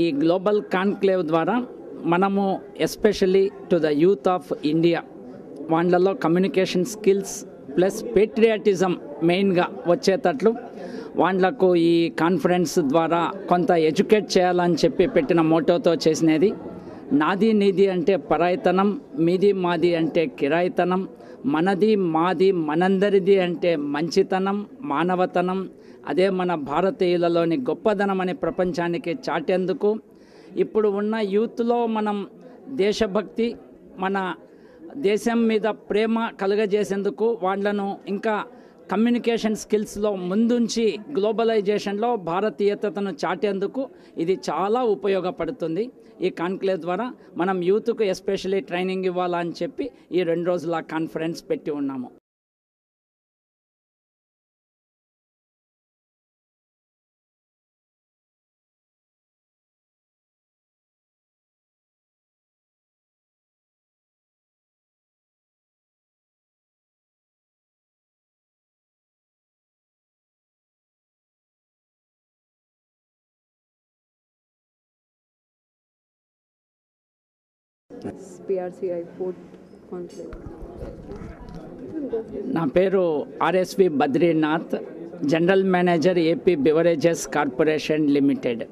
ఈ global conclave ద్వారా మనము especially to the youth of India వాళ్ళలో కమ్యూనికేషన్ స్కిల్స్ ప్లస్ పేట్రియాటిజం మెయిన్గా వచ్చేటట్లు వాళ్ళకు ఈ కాన్ఫరెన్స్ ద్వారా కొంత ఎడ్యుకేట్ చేయాలని చెప్పి పెట్టిన మోటోతో చేసినది. నాది నీది అంటే పరాయితనం, మీది మాది అంటే కిరాయితనం, మనది మాది మనందరిది అంటే మంచితనం, మానవతనం, అదే మన భారతీయులలోని గొప్పదనం అని ప్రపంచానికి చాటేందుకు ఇప్పుడు ఉన్న యూత్లో మనం దేశభక్తి, మన దేశం మీద ప్రేమ కలుగజేసేందుకు వాళ్ళను ఇంకా కమ్యూనికేషన్ స్కిల్స్లో ముందుంచి గ్లోబలైజేషన్లో భారతీయతను చాటేందుకు ఇది చాలా ఉపయోగపడుతుంది. ఈ కాన్క్లేవ్ ద్వారా మనం యూత్కు ఎస్పెషల్లీ ట్రైనింగ్ ఇవ్వాలని చెప్పి ఈ 2 రోజుల కాన్ఫరెన్స్ పెట్టి ఉన్నాము. PRCI Fourth Conclave. నా పేరు RSV Badrinath, general manager AP beverages corporation limited.